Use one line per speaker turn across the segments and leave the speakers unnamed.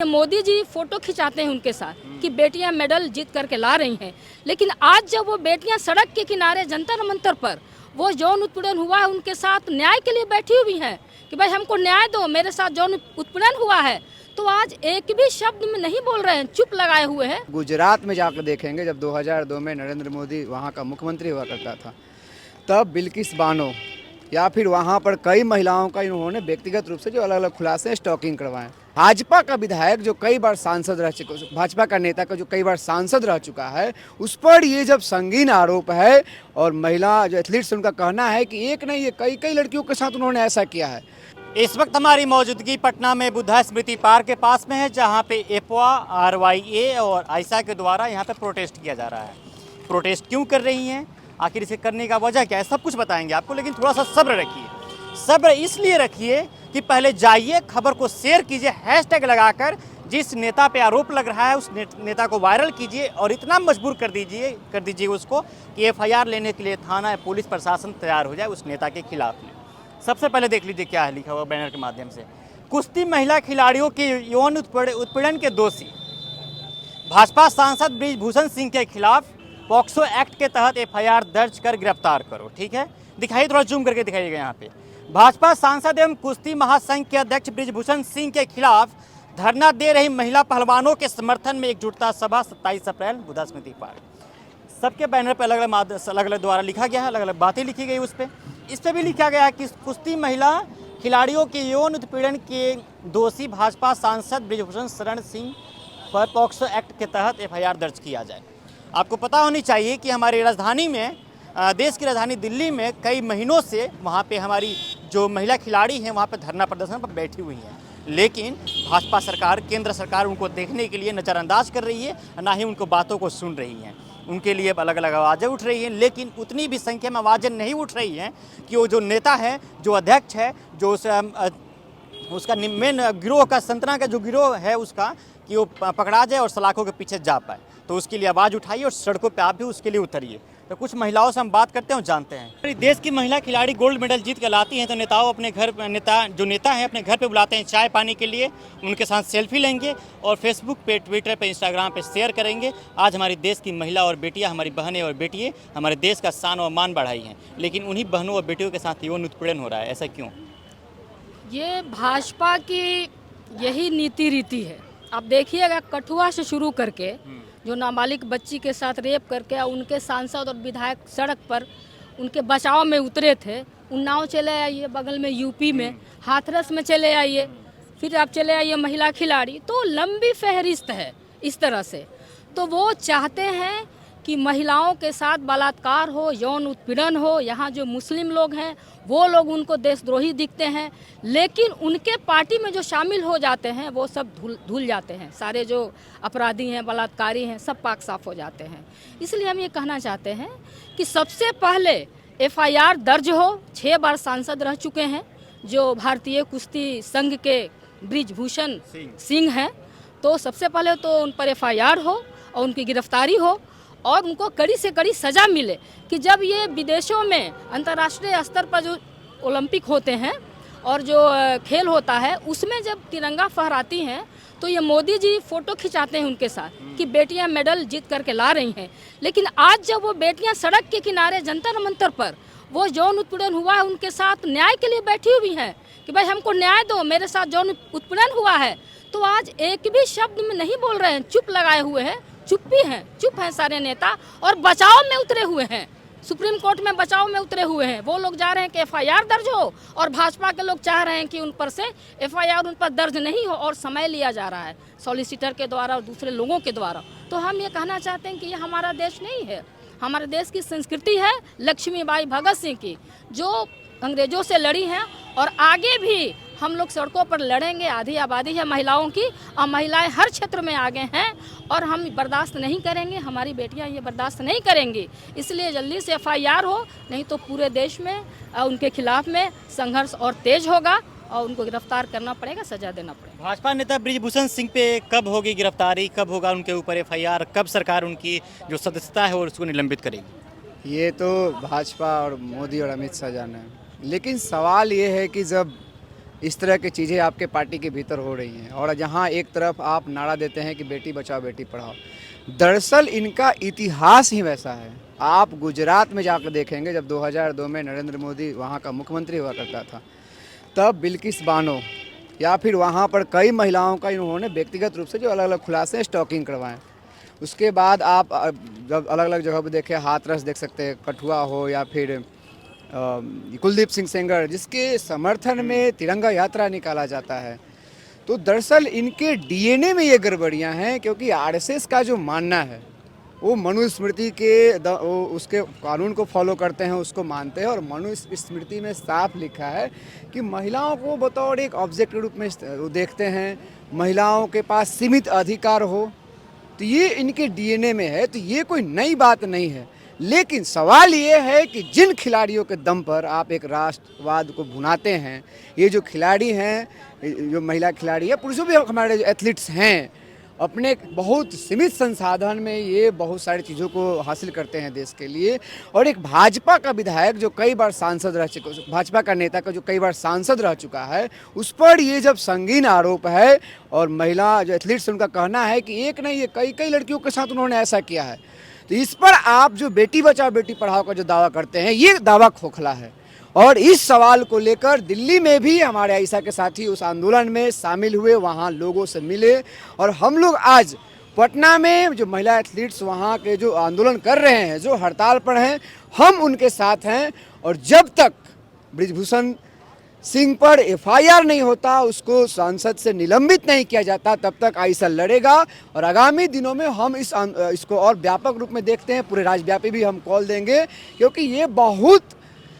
Modi ji photo खिंचाते हैं उनके साथ कि बेटियां मेडल जीत करके ला रही हैं, लेकिन आज जब वो बेटियां सड़क के किनारे जंतर मंतर पर वो यौन उत्पीड़न हुआ है उनके साथ न्याय के लिए बैठी हुई हैं कि भाई हमको न्याय दो, मेरे साथ यौन उत्पीड़न हुआ है, तो आज एक भी शब्द में नहीं बोल रहे हैं, चुप लगाए हुए हैं।
गुजरात में जाकर देखेंगे, जब 2002 में नरेंद्र मोदी वहाँ का मुख्यमंत्री हुआ करता था, तब बिल्किस बानो या फिर वहाँ पर कई महिलाओं का इन्होंने व्यक्तिगत रूप से जो अलग अलग खुलासे स्टॉकिंग करवाएं। भाजपा का विधायक जो कई बार सांसद रह चुका, भाजपा का नेता का जो कई बार सांसद रह चुका है, उस पर ये जब संगीन आरोप है और महिला जो एथलीट्स उनका कहना है कि एक नहीं ये कई कई लड़कियों के साथ उन्होंने ऐसा किया है।
इस वक्त हमारी मौजूदगी पटना में बुद्धा स्मृति पार्क के पास में है, जहां पे एपवा, RYA और आयशा के द्वारा यहां पे प्रोटेस्ट किया जा रहा है। प्रोटेस्ट क्यों कर रही हैं, आखिर इसे करने का वजह क्या है, सब कुछ बताएंगे आपको, लेकिन थोड़ा सा सब्र रखिए। सब्र इसलिए रखिए कि पहले जाइए, खबर को शेयर कीजिए, हैशटैग लगाकर जिस नेता पे आरोप लग रहा है उस नेता को वायरल कीजिए और इतना मजबूर कर दीजिए उसको कि FIR लेने के लिए थाना या पुलिस प्रशासन तैयार हो जाए उस नेता के खिलाफ में। सबसे पहले देख लीजिए क्या है लिखा हुआ बैनर के माध्यम से। कुश्ती महिला खिलाड़ियों के यौन उत्पीड़न के दोषी भाजपा सांसद बृजभूषण सिंह के खिलाफ पॉक्सो एक्ट के तहत FIR दर्ज कर गिरफ्तार करो। ठीक है, दिखाइए, थोड़ा जूम करके दिखाइएगा। यहाँ पे भाजपा सांसद एवं कुश्ती महासंघ के अध्यक्ष बृजभूषण सिंह के खिलाफ धरना दे रही महिला पहलवानों के समर्थन में एकजुटता सभा 27 अप्रैल बुद्धा स्मृति पार्क। सबके बैनर पर अलग अलग द्वारा लिखा गया है, अलग अलग बातें लिखी गई। इस पर भी लिखा गया है कि कुश्ती महिला खिलाड़ियों के यौन उत्पीड़न के दोषी भाजपा सांसद बृजभूषण शरण सिंह पर पॉक्सो एक्ट के तहत FIR दर्ज किया जाए। आपको पता होनी चाहिए कि हमारी राजधानी में, देश की राजधानी दिल्ली में कई महीनों से वहाँ पे हमारी जो महिला खिलाड़ी हैं वहाँ पे धरना प्रदर्शन पर बैठी हुई हैं, लेकिन भाजपा सरकार, केंद्र सरकार उनको देखने के लिए नज़रअंदाज कर रही है, ना ही उनको बातों को सुन रही हैं। उनके लिए अलग अलग आवाज़ें उठ रही हैं, लेकिन उतनी भी संख्या में आवाज़ें नहीं उठ रही हैं कि वो जो नेता है, जो अध्यक्ष है, जो उसका मेन गिरोह का, संतना का जो गिरोह है उसका, कि वो पकड़ा जाए और सलाखों के पीछे जा पाए। तो उसके लिए आवाज़ उठाइए और सड़कों पे आप भी उसके लिए उतरिए। तो कुछ महिलाओं से हम बात करते हैं और जानते हैं। देश की महिला खिलाड़ी गोल्ड मेडल जीत कर लाती हैं तो नेताओं अपने घर, नेता हैं अपने घर पे बुलाते हैं चाय पानी के लिए, उनके साथ सेल्फी लेंगे और फेसबुक पे, ट्विटर पे, इंस्टाग्राम पे शेयर करेंगे। आज हमारी देश की महिला और बेटियाँ, हमारी बहनें और बेटियाँ हमारे देश का शान और मान बढ़ाई हैं, लेकिन उन्हीं बहनों और बेटियों के साथ यौन उत्पीड़न हो रहा है। ऐसा क्यों?
ये भाजपा की यही नीति रीति है। आप देखिएगा, कठुआ से शुरू करके जो नाबालिग बच्ची के साथ रेप करके उनके सांसद और विधायक सड़क पर उनके बचाव में उतरे थे। उन्नाव चले आइए, बगल में यूपी में हाथरस में चले आइए, फिर आप चले आइए महिला खिलाड़ी, तो लंबी फहरिस्त है इस तरह से। तो वो चाहते हैं कि महिलाओं के साथ बलात्कार हो, यौन उत्पीड़न हो। यहाँ जो मुस्लिम लोग हैं वो लोग उनको देशद्रोही दिखते हैं, लेकिन उनके पार्टी में जो शामिल हो जाते हैं वो सब धुल जाते हैं। सारे जो अपराधी हैं, बलात्कारी हैं, सब पाक साफ हो जाते हैं। इसलिए हम ये कहना चाहते हैं कि सबसे पहले FIR दर्ज हो। 6 बार सांसद रह चुके हैं जो भारतीय कुश्ती संघ के बृजभूषण सिंह हैं, तो सबसे पहले तो उन पर FIR हो और उनकी गिरफ्तारी हो और उनको कड़ी से कड़ी सज़ा मिले कि जब ये विदेशों में अंतर्राष्ट्रीय स्तर पर जो ओलंपिक होते हैं और जो खेल होता है उसमें जब तिरंगा फहराती हैं तो ये मोदी जी फोटो खिंचाते हैं उनके साथ कि बेटियां मेडल जीत करके ला रही हैं, लेकिन आज जब वो बेटियां सड़क के किनारे जंतर मंतर पर वो यौन उत्पीड़न हुआ है उनके साथ न्याय के लिए बैठी हुई हैं कि भाई हमको न्याय दो, मेरे साथ यौन उत्पीड़न हुआ है, तो आज एक भी शब्द में नहीं बोल रहे हैं, चुप लगाए हुए हैं। चुप हैं सारे नेता और बचाव में उतरे हुए हैं, सुप्रीम कोर्ट में बचाव में उतरे हुए हैं। वो लोग जा रहे हैं कि FIR दर्ज हो और भाजपा के लोग चाह रहे हैं कि उन पर से FIR उन पर दर्ज नहीं हो और समय लिया जा रहा है सॉलिसिटर के द्वारा और दूसरे लोगों के द्वारा। तो हम ये कहना चाहते हैं कि ये हमारा देश नहीं है। हमारे देश की संस्कृति है लक्ष्मीबाई भगत सिंह की, जो अंग्रेजों से लड़ी हैं और आगे भी हम लोग सड़कों पर लड़ेंगे। आधी आबादी है महिलाओं की और महिलाएं हर क्षेत्र में आगे हैं और हम बर्दाश्त नहीं करेंगे, हमारी बेटियां ये बर्दाश्त नहीं करेंगी। इसलिए जल्दी से FIR हो, नहीं तो पूरे देश में उनके खिलाफ में संघर्ष और तेज होगा और उनको गिरफ्तार करना पड़ेगा, सजा देना पड़ेगा।
भाजपा नेता बृजभूषण सिंह पे कब होगी गिरफ्तारी, कब होगा उनके ऊपर FIR, कब सरकार उनकी जो सदस्यता है वो उसको निलंबित करेगी?
ये तो भाजपा और मोदी और अमित शाह जाने, लेकिन सवाल ये है कि जब इस तरह की चीज़ें आपके पार्टी के भीतर हो रही हैं। और जहाँ एक तरफ आप नारा देते हैं कि बेटी बचाओ बेटी पढ़ाओ, दरअसल इनका इतिहास ही वैसा है। आप गुजरात में जाकर देखेंगे, जब 2002 में नरेंद्र मोदी वहाँ का मुख्यमंत्री हुआ करता था, तब बिल्किस बानो या फिर वहाँ पर कई महिलाओं का इन्होंने व्यक्तिगत रूप से जो अलग अलग खुलासे स्टॉकिंग करवाएं। उसके बाद आप जब अलग अलग जगह पर देखें, हाथरस देख सकते हैं, कठुआ हो या फिर कुलदीप सिंह सेंगर, जिसके समर्थन में तिरंगा यात्रा निकाला जाता है। तो दरअसल इनके डीएनए में ये गड़बड़ियां हैं, क्योंकि आरएसएस का जो मानना है वो मनुस्मृति के वो उसके कानून को फॉलो करते हैं, उसको मानते हैं। और मनुस्मृति में साफ लिखा है कि महिलाओं को बतौर एक ऑब्जेक्ट के रूप में देखते हैं, महिलाओं के पास सीमित अधिकार हो। तो ये इनके डीएनए में है, तो ये कोई नई बात नहीं है। लेकिन सवाल ये है कि जिन खिलाड़ियों के दम पर आप एक राष्ट्रवाद को भुनाते हैं, ये जो खिलाड़ी हैं, जो महिला खिलाड़ी है, पुरुषों भी हमारे जो एथलीट्स हैं, अपने बहुत सीमित संसाधन में ये बहुत सारी चीज़ों को हासिल करते हैं देश के लिए। और एक भाजपा का विधायक जो कई बार सांसद रह चुका, भाजपा का नेता का जो कई बार सांसद रह चुका है, उस पर ये जब संगीन आरोप है, और महिला जो एथलीट्स उनका कहना है कि एक नहीं, ये कई कई लड़कियों के साथ उन्होंने ऐसा किया है, तो इस पर आप जो बेटी बचाओ बेटी पढ़ाओ का जो दावा करते हैं, ये दावा खोखला है। और इस सवाल को लेकर दिल्ली में भी हमारे आयशा के साथी उस आंदोलन में शामिल हुए, वहाँ लोगों से मिले। और हम लोग आज पटना में जो महिला एथलीट्स वहाँ के जो आंदोलन कर रहे हैं, जो हड़ताल पर हैं, हम उनके साथ हैं। और जब तक बृजभूषण सिंह पर एफआईआर नहीं होता, उसको सांसद से निलंबित नहीं किया जाता, तब तक आयशा लड़ेगा। और आगामी दिनों में हम इसको और व्यापक रूप में देखते हैं, पूरे राज्यव्यापी भी हम कॉल देंगे, क्योंकि ये बहुत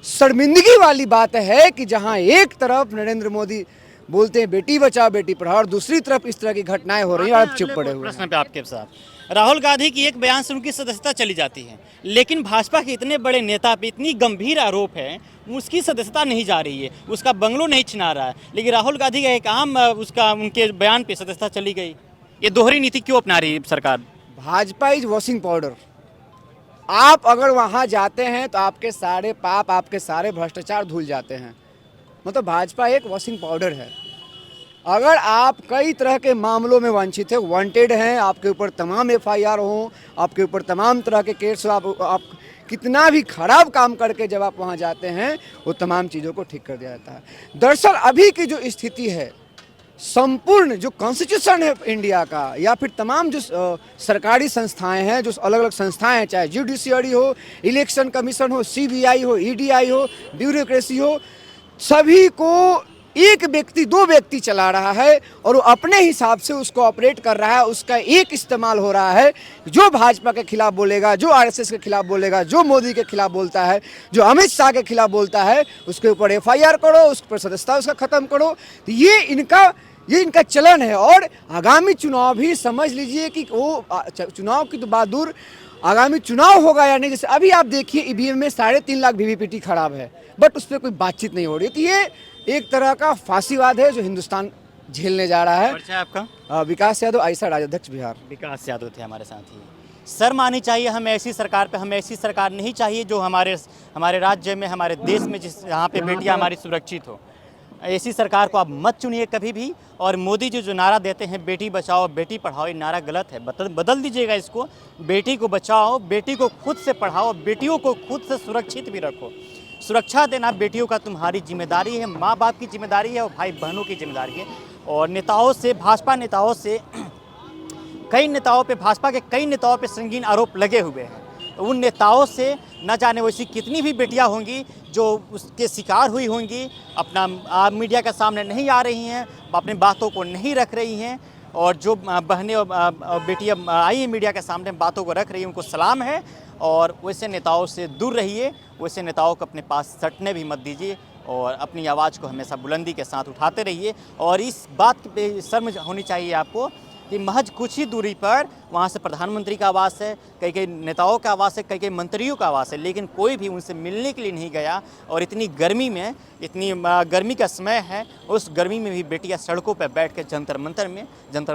शर्मिंदगी वाली बात है कि जहां एक तरफ नरेंद्र मोदी बोलते हैं बेटी बचाओ बेटी पढ़ाओ, और दूसरी तरफ इस तरह की घटनाएं हो रही हैं और आप चुप पड़े हुए हैं।
प्रश्न पे आपके साथ राहुल गांधी की एक बयान से उनकी सदस्यता चली जाती है, लेकिन भाजपा के इतने बड़े नेता पे इतनी गंभीर आरोप है, उसकी सदस्यता नहीं जा रही है, उसका बंगलो नहीं छिना रहा है, लेकिन राहुल गांधी का एक आम उनके बयान पे सदस्यता चली गई। ये दोहरी नीति क्यों अपना रही है सरकार?
Bhajpa is washing powder. आप अगर वहां जाते हैं तो आपके सारे पाप, आपके सारे भ्रष्टाचार धुल जाते हैं। मतलब भाजपा एक वॉशिंग पाउडर है। अगर आप कई तरह के मामलों में वंचित है, वांटेड हैं, आपके ऊपर तमाम एफआईआर हो, आपके ऊपर तमाम तरह के केस हो, आप कितना भी खराब काम करके जब आप वहां जाते हैं, वो तमाम चीज़ों को ठीक कर दिया जाता है। दरअसल अभी की जो स्थिति है, संपूर्ण जो कॉन्स्टिट्यूशन है इंडिया का, या फिर तमाम जो सरकारी संस्थाएं हैं, जो अलग अलग संस्थाएं हैं, चाहे जुडिशियरी हो, इलेक्शन कमीशन हो, सीबीआई हो, ईडीआई हो, ब्यूरोक्रेसी हो, सभी को एक व्यक्ति, दो व्यक्ति चला रहा है, और वो अपने हिसाब से उसको ऑपरेट कर रहा है। उसका एक इस्तेमाल हो रहा है, जो भाजपा के खिलाफ बोलेगा, जो आरएसएस के खिलाफ बोलेगा, जो मोदी के खिलाफ बोलता है, जो अमित शाह के खिलाफ बोलता है, उसके ऊपर एफआईआर करो, उस पर सदस्यता उसका खत्म करो। तो ये इनका चलन है। और आगामी चुनाव भी समझ लीजिए कि वो चुनाव की तो बात दूर, आगामी चुनाव होगा या नहीं। जैसे अभी आप देखिए ईवीएम में 3.5 लाख वीवीपैट खराब है, बट उस पर कोई बातचीत नहीं हो रही। तो ये एक तरह का फांसीवाद है जो हिंदुस्तान झेलने जा रहा है।
परिचय आपका?
विकास यादव, आयशा राज्याध्यक्ष बिहार।
विकास यादव थे हमारे साथ ही। शर्म आनी चाहिए हमें ऐसी सरकार पे। हमें ऐसी सरकार नहीं चाहिए जो हमारे राज्य में, हमारे देश में, जहाँ पे बेटियाँ हमारी सुरक्षित हो। ऐसी सरकार को आप मत चुनिए कभी भी। और मोदी जी जो नारा देते हैं बेटी बचाओ बेटी पढ़ाओ, ये नारा गलत है, बदल दीजिएगा इसको। बेटी को बचाओ, बेटी को खुद से पढ़ाओ, बेटियों को खुद से सुरक्षित भी रखो। सुरक्षा देना बेटियों का तुम्हारी जिम्मेदारी है, माँ बाप की जिम्मेदारी है, और भाई बहनों की जिम्मेदारी है। और नेताओं से, भाजपा नेताओं से, भाजपा के कई नेताओं पे संगीन आरोप लगे हुए हैं। तो उन नेताओं से न जाने वैसी कितनी भी बेटियां होंगी जो उसके शिकार हुई होंगी, अपना मीडिया के सामने नहीं आ रही हैं, अपनी बातों को नहीं रख रही हैं, और जो बहनें और बेटियां आई हैं मीडिया के सामने बातों को रख रही हैं, उनको सलाम है। और वैसे नेताओं से दूर रहिए, वैसे नेताओं को अपने पास सटने भी मत दीजिए, और अपनी आवाज़ को हमेशा बुलंदी के साथ उठाते रहिए। और इस बात पे शर्म होनी चाहिए आपको कि महज कुछ ही दूरी पर वहाँ से प्रधानमंत्री का आवास है, कई नेताओं का आवास है, कई मंत्रियों का आवास है, लेकिन कोई भी उनसे मिलने के लिए नहीं गया। और इतनी गर्मी में, इतनी गर्मी का समय है, उस गर्मी में भी बेटियां सड़कों पर बैठ कर जंतर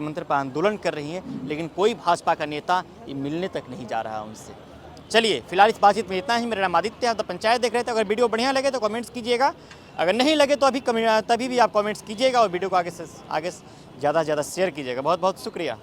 मंतर पर आंदोलन कर रही हैं, लेकिन कोई भाजपा का नेता ये मिलने तक नहीं जा रहा उनसे। चलिए फिलहाल इस बातचीत में इतना ही। मेरा नाम आदित्य है, द पंचायत देख रहे थे। अगर वीडियो बढ़िया लगे तो कमेंट्स कीजिएगा, अगर नहीं लगे तो तभी भी आप कमेंट्स कीजिएगा और वीडियो को आगे से ज़्यादा शेयर कीजिएगा। बहुत बहुत शुक्रिया।